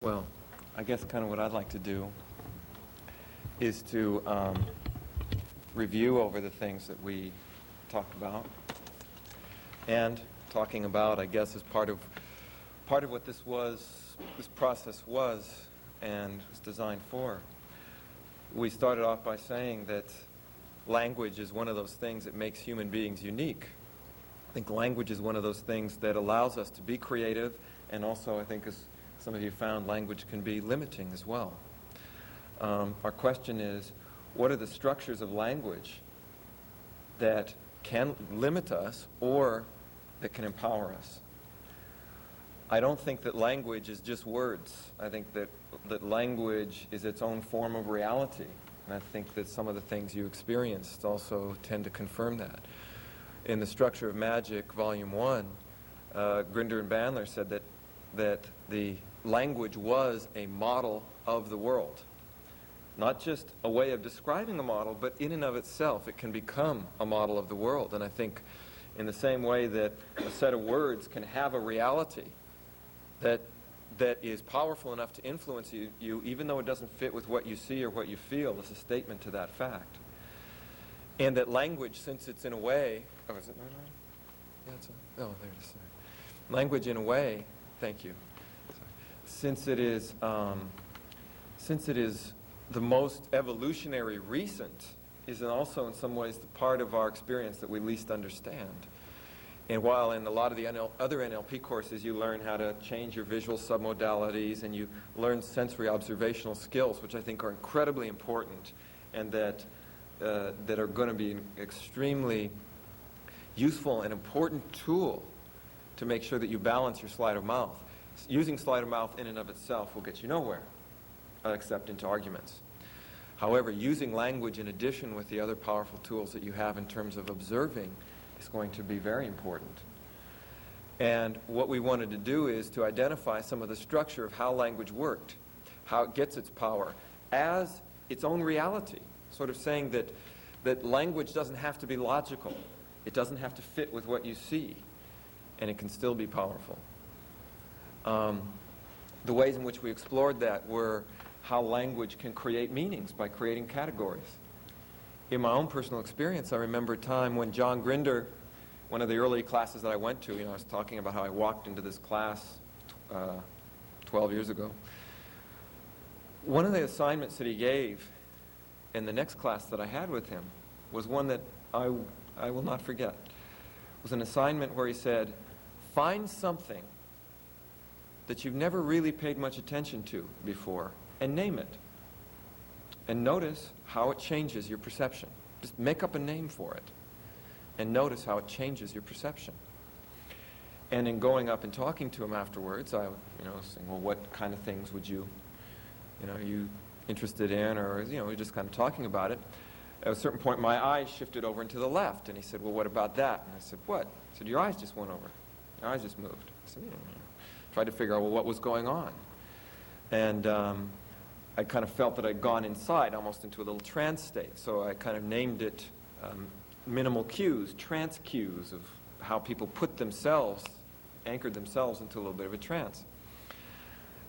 Well, I guess kind of what I'd like to do is to review over the things that we talked about. And talking about, I guess, is part of what this process was and was designed for. We started off by saying that language is one of those things that makes human beings unique. I think language is one of those things that allows us to be creative, and also, I think, as some of you found, language can be limiting as well. Our question is, what are the structures of language that can limit us or that can empower us? I don't think that language is just words. I think that language is its own form of reality. And I think that some of the things you experienced also tend to confirm that. In The Structure of Magic, Volume 1, Grinder and Bandler said that the language was a model of the world. Not just a way of describing a model, but in and of itself, it can become a model of the world. And I think in the same way that a set of words can have a reality that is powerful enough to influence you, even though it doesn't fit with what you see or what you feel, is a statement to that fact. And that language, since it's in a way... Oh, is it not on? Yeah, it's on. Oh, there it is. Sorry. Language, in a way... Thank you. Sorry. Since it is the most evolutionary recent, is also in some ways the part of our experience that we least understand. And while in a lot of the other NLP courses you learn how to change your visual submodalities and you learn sensory observational skills, which I think are incredibly important and that are going to be an extremely useful and important tool to make sure that you balance your sleight of mouth. Using sleight of mouth in and of itself will get you nowhere, except into arguments. However, using language in addition with the other powerful tools that you have in terms of observing is going to be very important. And what we wanted to do is to identify some of the structure of how language worked, how it gets its power as its own reality, sort of saying that language doesn't have to be logical. It doesn't have to fit with what you see, and it can still be powerful. The ways in which we explored that were how language can create meanings by creating categories. In my own personal experience, I remember a time when John Grinder, one of the early classes that I went to, I was talking about how I walked into this class 12 years ago. One of the assignments that he gave in the next class that I had with him was one that I will not forget. It was an assignment where he said, find something that you've never really paid much attention to before and name it. And notice how it changes your perception. Just make up a name for it and notice how it changes your perception. And in going up and talking to him afterwards, I saying, well, what kind of things would you are you interested in, or we're just kind of talking about it. At a certain point, my eyes shifted over and to the left, and he said, well, what about that? And I said, what? He said, your eyes just went over. Your eyes just moved. I said, tried to figure out, well, what was going on. And I kind of felt that I'd gone inside, almost into a little trance state. So I kind of named it minimal cues, trance cues, of how people put themselves, anchored themselves into a little bit of a trance.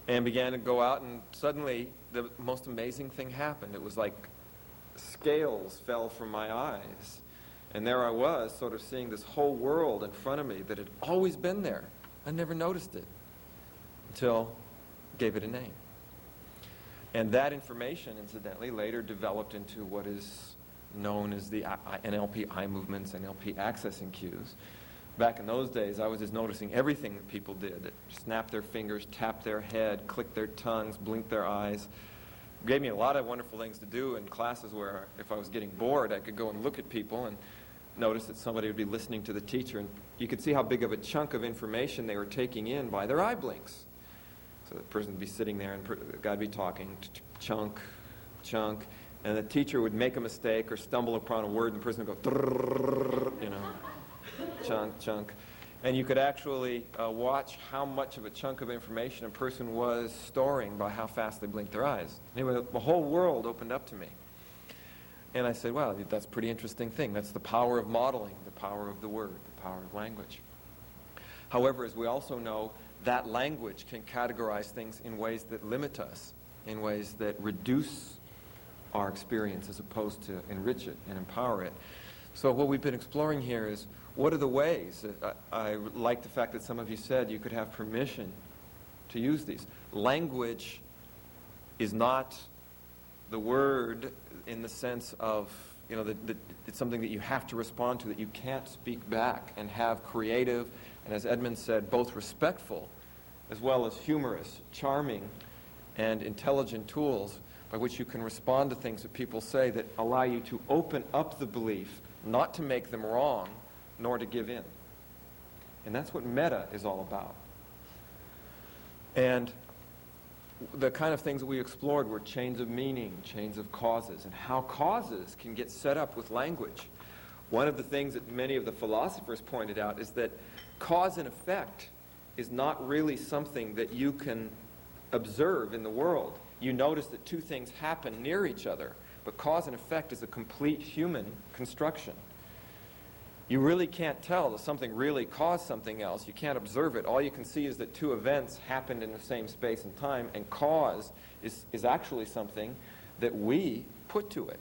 And began to go out, and suddenly the most amazing thing happened. It was like scales fell from my eyes. And there I was, sort of seeing this whole world in front of me that had always been there. I never noticed it until I gave it a name. And that information, incidentally, later developed into what is known as the NLP eye movements, NLP accessing cues. Back in those days, I was just noticing everything that people did. That snap their fingers, tap their head, click their tongues, blink their eyes. It gave me a lot of wonderful things to do in classes where if I was getting bored, I could go and look at people and notice that somebody would be listening to the teacher. And you could see how big of a chunk of information they were taking in by their eye blinks. So the person would be sitting there and the guy would be talking, chunk, chunk, and the teacher would make a mistake or stumble upon a word and the person would go, chunk, chunk. And you could actually watch how much of a chunk of information a person was storing by how fast they blinked their eyes. Anyway, the whole world opened up to me. And I said, well, that's a pretty interesting thing. That's the power of modeling, the power of the word, the power of language. However, as we also know, that language can categorize things in ways that limit us, in ways that reduce our experience as opposed to enrich it and empower it. So what we've been exploring here is, what are the ways? I like the fact that some of you said you could have permission to use these. Language is not the word in the sense of, that it's something that you have to respond to, that you can't speak back, and have creative, and as Edmund said, both respectful as well as humorous, charming, and intelligent tools by which you can respond to things that people say that allow you to open up the belief, not to make them wrong, nor to give in. And that's what meta is all about. And the kind of things that we explored were chains of meaning, chains of causes, and how causes can get set up with language. One of the things that many of the philosophers pointed out is that cause and effect is not really something that you can observe in the world. You notice that two things happen near each other, but cause and effect is a complete human construction. You really can't tell that something really caused something else. You can't observe it. All you can see is that two events happened in the same space and time, and cause is actually something that we put to it,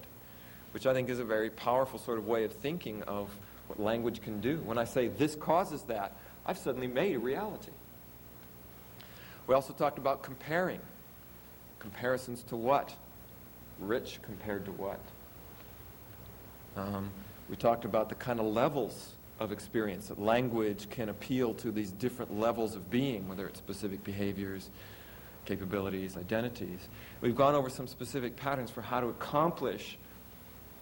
which I think is a very powerful sort of way of thinking of what language can do. When I say this causes that, I've suddenly made a reality. We also talked about comparing. Comparisons to what? Rich compared to what? We talked about the kind of levels of experience, that language can appeal to these different levels of being, whether it's specific behaviors, capabilities, identities. We've gone over some specific patterns for how to accomplish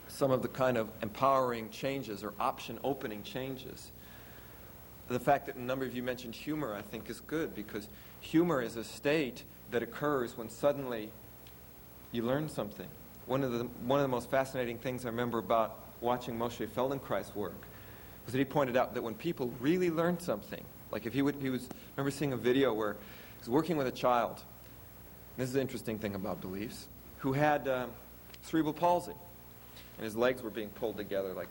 some of the kind of empowering changes or option-opening changes. The fact that a number of you mentioned humor, I think, is good, because humor is a state that occurs when suddenly you learn something. One of the most fascinating things I remember about watching Moshe Feldenkrais's work was that he pointed out that when people really learned something, like if I remember seeing a video where he was working with a child, this is the interesting thing about beliefs, who had cerebral palsy, and his legs were being pulled together, like,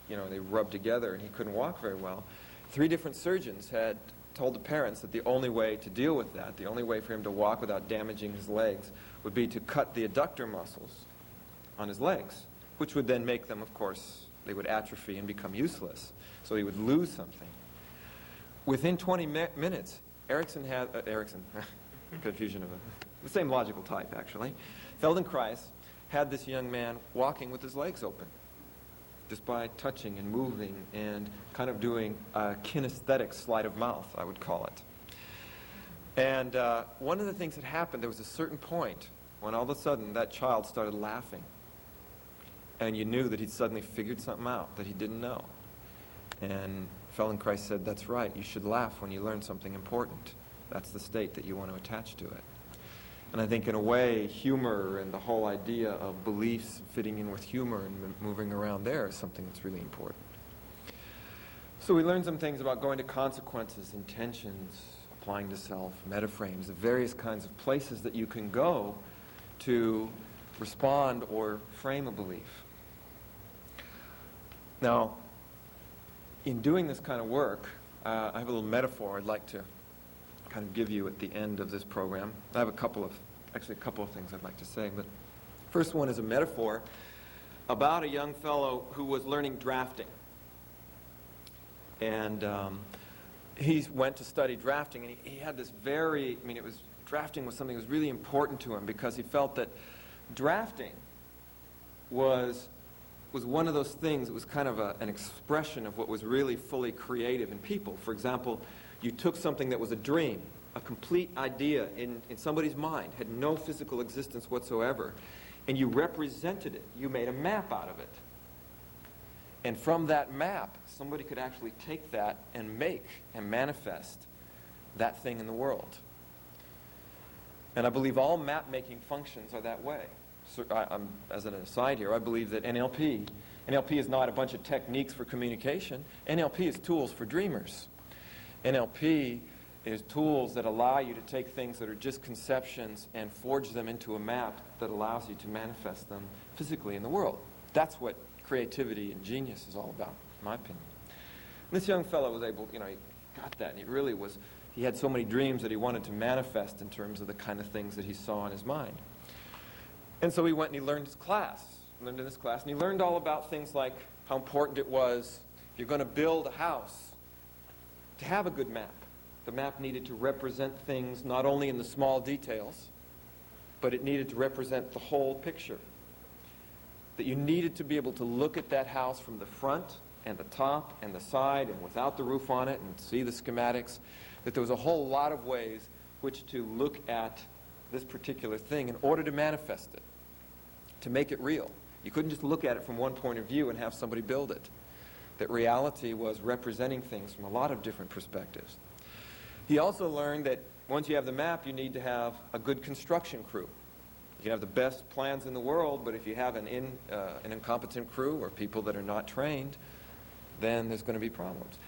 they rubbed together, and he couldn't walk very well. 3 different surgeons had told the parents that the only way to deal with that, the only way for him to walk without damaging his legs, would be to cut the adductor muscles on his legs, which would then make them, of course, they would atrophy and become useless. So he would lose something. Within 20 minutes, confusion of the same logical type, actually. Feldenkrais had this young man walking with his legs open, just by touching and moving and kind of doing a kinesthetic sleight of mouth, I would call it. And one of the things that happened, there was a certain point when all of a sudden that child started laughing. And you knew that he'd suddenly figured something out that he didn't know. And Feldenkrais said, that's right, you should laugh when you learn something important. That's the state that you want to attach to it. And I think in a way, humor and the whole idea of beliefs fitting in with humor and moving around there is something that's really important. So we learned some things about going to consequences, intentions, applying to self, metaframes, the various kinds of places that you can go to respond or frame a belief. Now, in doing this kind of work, I have a little metaphor I'd like to kind of give you at the end of this program. I have a couple of things I'd like to say, but first one is a metaphor about a young fellow who was learning drafting. And he went to study drafting, and he had this drafting was something that was really important to him, because he felt that drafting was one of those things that was kind of an expression of what was really fully creative in people. For example, you took something that was a dream, a complete idea in somebody's mind, had no physical existence whatsoever, and you represented it. You made a map out of it. And from that map, somebody could actually take that and make and manifest that thing in the world. And I believe all map-making functions are that way. So as an aside here, I believe that NLP is not a bunch of techniques for communication. NLP is tools for dreamers. NLP is tools that allow you to take things that are just conceptions and forge them into a map that allows you to manifest them physically in the world. That's what creativity and genius is all about, in my opinion. And this young fellow was able, he got that, and he really was, he had so many dreams that he wanted to manifest in terms of the kind of things that he saw in his mind. And so he went and he learned in this class, and he learned all about things like how important it was, if you're going to build a house, to have a good map. The map needed to represent things not only in the small details, but it needed to represent the whole picture. That you needed to be able to look at that house from the front and the top and the side and without the roof on it and see the schematics. That there was a whole lot of ways which to look at this particular thing in order to manifest it, to make it real. You couldn't just look at it from one point of view and have somebody build it. That reality was representing things from a lot of different perspectives. He also learned that once you have the map, you need to have a good construction crew. You can have the best plans in the world, but if you have an incompetent crew or people that are not trained, then there's going to be problems.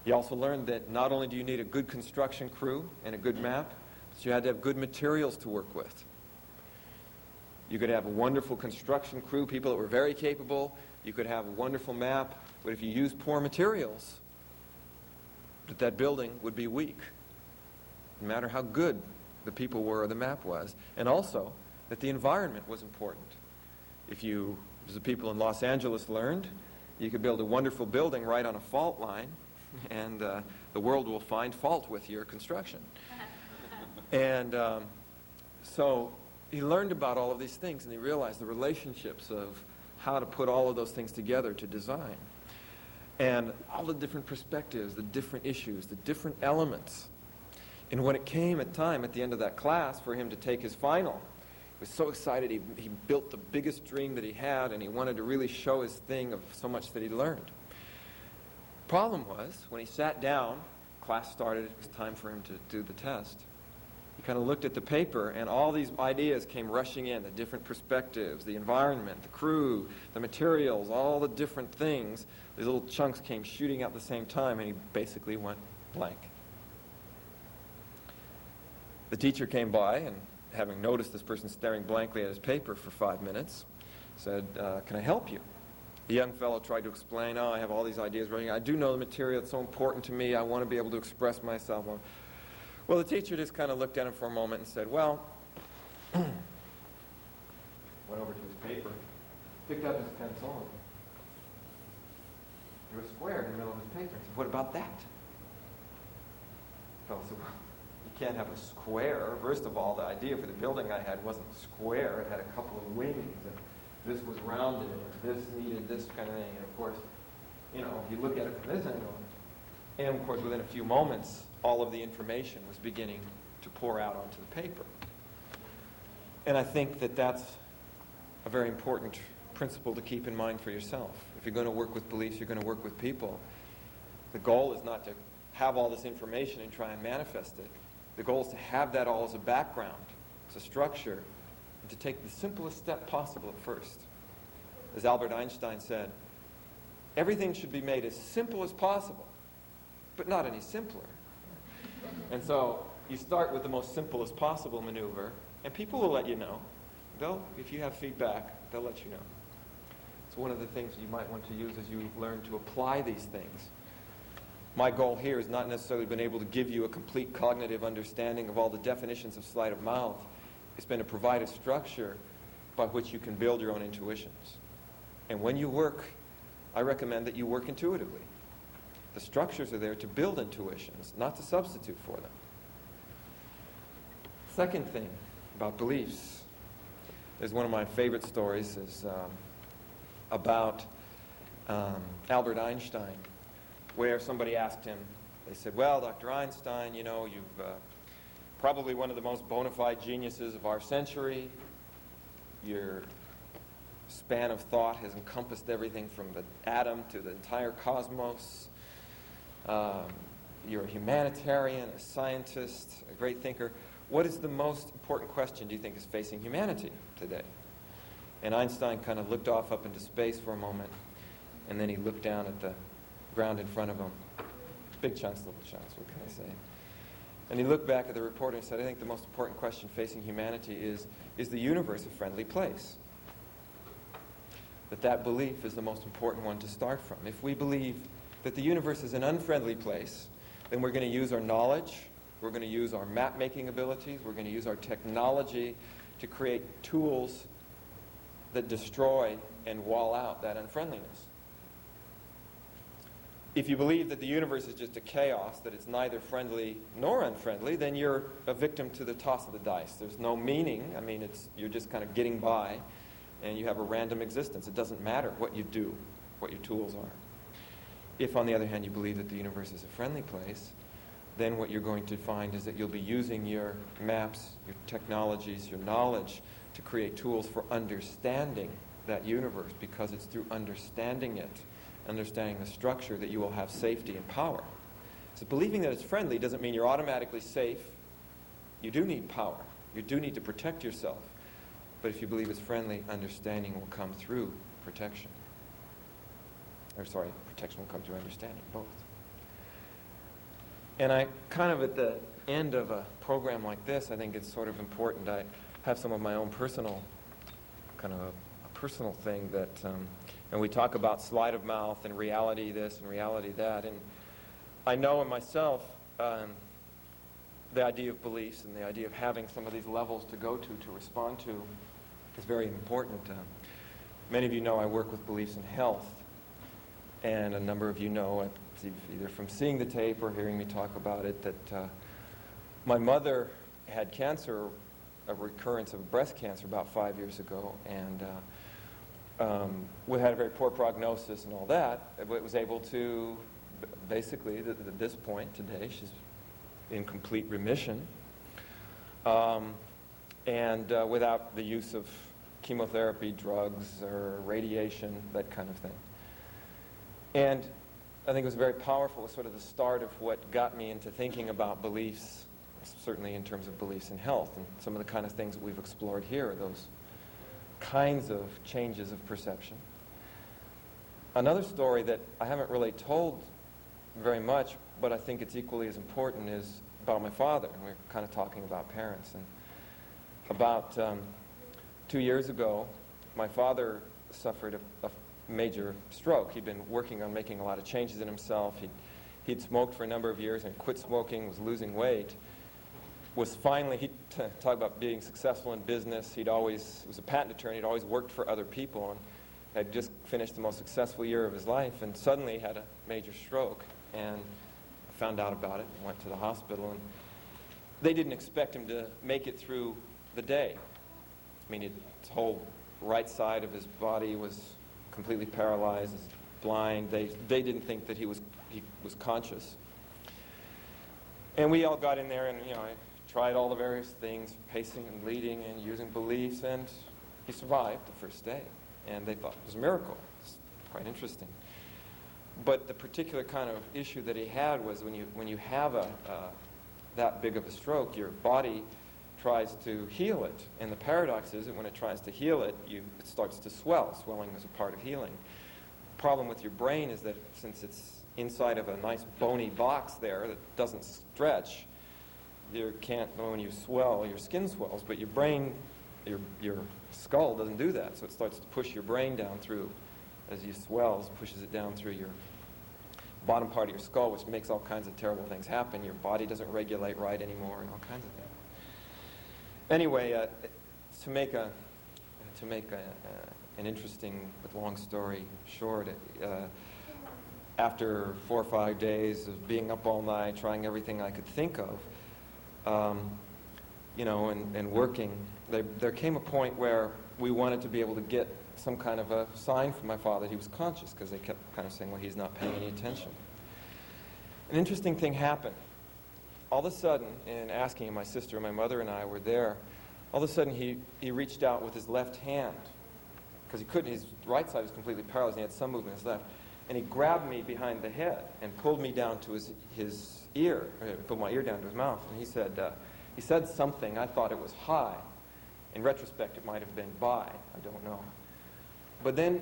He also learned that not only do you need a good construction crew and a good map, but you had to have good materials to work with. You could have a wonderful construction crew, people that were very capable. You could have a wonderful map, but if you use poor materials, that building would be weak, no matter how good the people were or the map was. And also, that the environment was important. If you, as the people in Los Angeles learned, you could build a wonderful building right on a fault line, and the world will find fault with your construction. And so he learned about all of these things, and he realized the relationships of how to put all of those things together to design. And all the different perspectives, the different issues, the different elements. And when it came at the end of that class, for him to take his final, he was so excited. He built the biggest dream that he had, and he wanted to really show his thing of so much that he learned. Problem was, when he sat down, class started, it was time for him to do the test. He kind of looked at the paper, and all these ideas came rushing in, the different perspectives, the environment, the crew, the materials, all the different things. These little chunks came shooting out at the same time, and he basically went blank. The teacher came by, and having noticed this person staring blankly at his paper for 5 minutes, said, can I help you? The young fellow tried to explain, I have all these ideas running. I do know the material. It's so important to me. I want to be able to express myself. Well, the teacher just kind of looked at him for a moment and said, well, went over to his paper, picked up his pencil, and drew a square in the middle of his paper. He said, what about that? The fellow said, well, you can't have a square. First of all, the idea for the building I had wasn't square. It had a couple of wings, and this was rounded, and this needed this kind of thing. And of course, you look at it from this angle, and of course, within a few moments, all of the information was beginning to pour out onto the paper. And I think that that's a very important principle to keep in mind for yourself. If you're going to work with beliefs, you're going to work with people. The goal is not to have all this information and try and manifest it. The goal is to have that all as a background, as a structure, and to take the simplest step possible at first. As Albert Einstein said, everything should be made as simple as possible, but not any simpler. And so you start with the most simplest possible maneuver, and people will let you know. If you have feedback, they'll let you know. It's one of the things you might want to use as you learn to apply these things. My goal here is not necessarily been able to give you a complete cognitive understanding of all the definitions of sleight of mouth. It's been to provide a structure by which you can build your own intuitions. And when you work, I recommend that you work intuitively. The structures are there to build intuitions, not to substitute for them. Second thing about beliefs, there's one of my favorite stories is about Albert Einstein, where somebody asked him, they said, well, Dr. Einstein, you've probably one of the most bona fide geniuses of our century. Your span of thought has encompassed everything from the atom to the entire cosmos. You're a humanitarian, a scientist, a great thinker. What is the most important question do you think is facing humanity today? And Einstein kind of looked off up into space for a moment, and then he looked down at the ground in front of him. Big chunks, little chunks, what can I say? And he looked back at the reporter and said, I think the most important question facing humanity is the universe a friendly place? That belief is the most important one to start from. If we believe that the universe is an unfriendly place, then we're going to use our knowledge, We're going to use our map-making abilities. We're going to use our technology to create tools that destroy and wall out that unfriendliness. If you believe that the universe is just a chaos, that it's neither friendly nor unfriendly, then you're a victim to the toss of the dice. There's no meaning. I mean, you're just kind of getting by, and you have a random existence. It doesn't matter what you do, what your tools are. If, on the other hand, you believe that the universe is a friendly place, then what you're going to find is that you'll be using your maps, your technologies, your knowledge to create tools for understanding that universe, because it's through understanding it, understanding the structure, that you will have safety and power. So believing that it's friendly doesn't mean you're automatically safe. You do need power. You do need to protect yourself. But if you believe it's friendly, understanding will come through protection. Protection will come through understanding, both. And I kind of, at the end of a program like this, I think it's sort of important. I have some of my own personal, kind of a personal thing that, and we talk about sleight of mouth and reality this and reality that. And I know in myself the idea of beliefs and the idea of having some of these levels to go to respond to is very important. Many of you know I work with beliefs in health. And a number of you know, either from seeing the tape or hearing me talk about it, that my mother had cancer, a recurrence of breast cancer about 5 years ago, and we had a very poor prognosis and all that, but was able to, basically, at this point today, she's in complete remission, and without the use of chemotherapy, drugs, or radiation, that kind of thing. And I think it was very powerful. It was sort of the start of what got me into thinking about beliefs, certainly in terms of beliefs in health, and some of the kind of things that we've explored here are those kinds of changes of perception. Another story that I haven't really told very much, but I think it's equally as important, is about my father. And we're kind of talking about parents. And about 2 years ago, my father suffered a major stroke. He'd been working on making a lot of changes in himself. He'd smoked for a number of years and quit smoking, was losing weight, was finally, he'd talk about being successful in business. He was a patent attorney. He'd always worked for other people and had just finished the most successful year of his life, and suddenly had a major stroke. And I found out about it and went to the hospital, and they didn't expect him to make it through the day. I mean, his whole right side of his body was completely paralyzed, blind. They didn't think that he was conscious. And we all got in there, and I tried all the various things, pacing and leading and using beliefs, and he survived the first day. And they thought it was a miracle. It's quite interesting. But the particular kind of issue that he had was when you have that big of a stroke, your body tries to heal it. And the paradox is that when it tries to heal it, it starts to swell. Swelling is a part of healing. The problem with your brain is that since it's inside of a nice bony box there that doesn't stretch, when you swell, your skin swells, but your brain, your skull doesn't do that. So it starts to push your brain down through, as you swells, pushes it down through your bottom part of your skull, which makes all kinds of terrible things happen. Your body doesn't regulate right anymore and all kinds of things. Anyway, to make an interesting but long story short, after 4 or 5 days of being up all night, trying everything I could think of, and working, there came a point where we wanted to be able to get some kind of a sign from my father that he was conscious, because they kept kind of saying, well, he's not paying any attention. An interesting thing happened. All of a sudden, in asking him, my sister and my mother and I were there, all of a sudden he reached out with his left hand, because he couldn't, his right side was completely paralyzed, and he had some movement in his left, and he grabbed me behind the head and pulled me down to his ear, pulled my ear down to his mouth, and he said something. I thought it was hi. In retrospect, it might have been bye. I don't know. But then,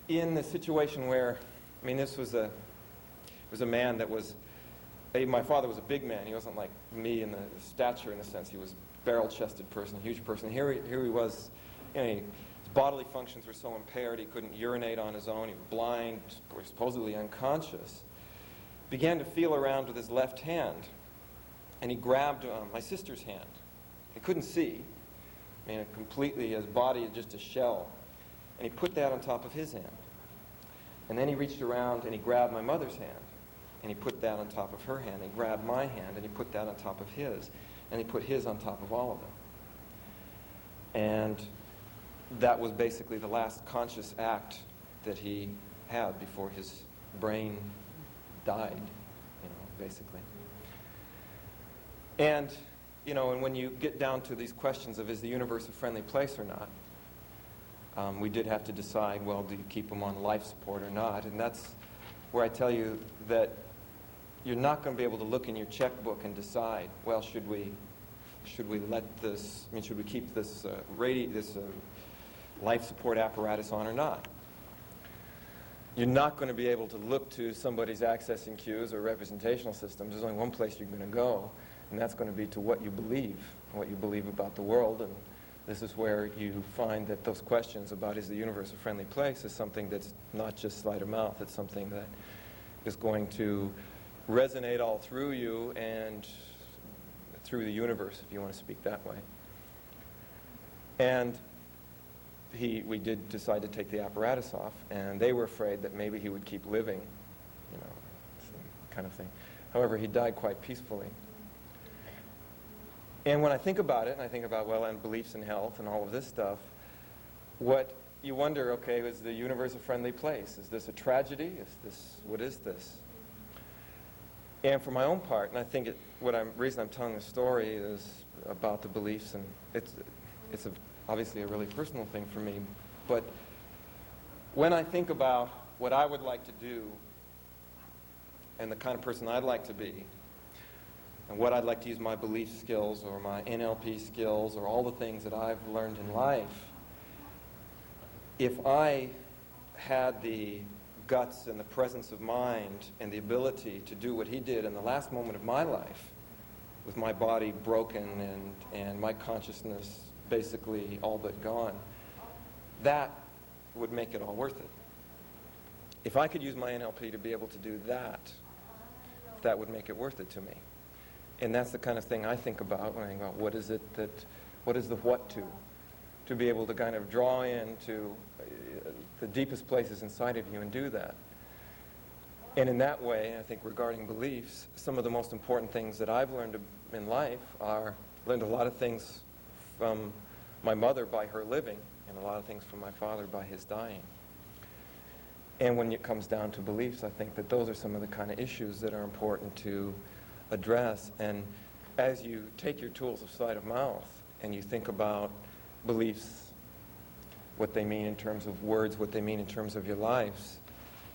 in the situation where, this was a man that was, my father was a big man. He wasn't like me in the stature, in the sense he was a barrel-chested person, a huge person. Here he was, his bodily functions were so impaired he couldn't urinate on his own. He was blind, supposedly unconscious. Began to feel around with his left hand and he grabbed my sister's hand. He couldn't see. I mean, completely, his body is just a shell. And he put that on top of his hand. And then he reached around and he grabbed my mother's hand. And he put that on top of her hand. He grabbed my hand and he put that on top of his. And he put his on top of all of them. And that was basically the last conscious act that he had before his brain died, basically. And, and when you get down to these questions of is the universe a friendly place or not, we did have to decide, well, do you keep them on life support or not? And that's where I tell you that you're not going to be able to look in your checkbook and decide, well, should we let this, should we keep this life support apparatus on or not? You're not going to be able to look to somebody's accessing cues or representational systems. There's only one place you're going to go, and that's going to be to what you believe about the world. And this is where you find that those questions about is the universe a friendly place is something that's not just sleight of mouth. It's something that is going to resonate all through you and through the universe, if you want to speak that way. And we did decide to take the apparatus off, and they were afraid that maybe he would keep living, kind of thing. However, he died quite peacefully. And when I think about it, and I think about, and beliefs in health and all of this stuff, what you wonder, okay, is the universe a friendly place? Is this a tragedy? What is this? And for my own part, and I think reason I'm telling this story is about the beliefs, and it's obviously a really personal thing for me, but when I think about what I would like to do and the kind of person I'd like to be, and what I'd like to use my belief skills or my NLP skills or all the things that I've learned in life, if I had the guts and the presence of mind and the ability to do what he did in the last moment of my life, with my body broken and my consciousness basically all but gone, that would make it all worth it. If I could use my NLP to be able to do that, that would make it worth it to me. And that's the kind of thing I think about when I think about what is the what to be able to kind of draw into the deepest places inside of you and do that. And in that way, I think regarding beliefs, some of the most important things that I've learned in life learned a lot of things from my mother by her living, and a lot of things from my father by his dying. And when it comes down to beliefs, I think that those are some of the kind of issues that are important to address. And as you take your tools of sleight of mouth and you think about beliefs, what they mean in terms of words, what they mean in terms of your lives,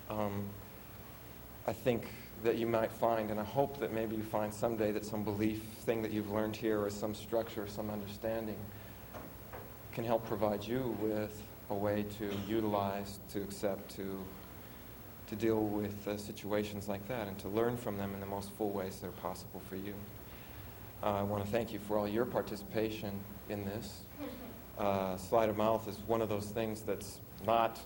I think that you might find, and I hope that maybe you find someday, that some belief thing that you've learned here or some structure or some understanding can help provide you with a way to utilize, to accept, to deal with situations like that and to learn from them in the most full ways that are possible for you. I want to thank you for all your participation in this. Sleight of mouth is one of those things that's not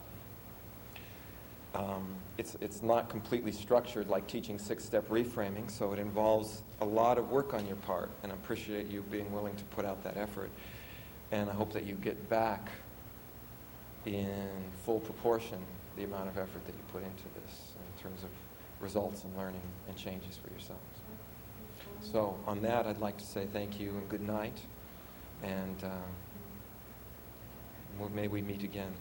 it's not completely structured like teaching 6-step reframing, so it involves a lot of work on your part, and I appreciate you being willing to put out that effort. And I hope that you get back in full proportion the amount of effort that you put into this in terms of results and learning and changes for yourselves. So on that, I'd like to say thank you and good night, and may we meet again.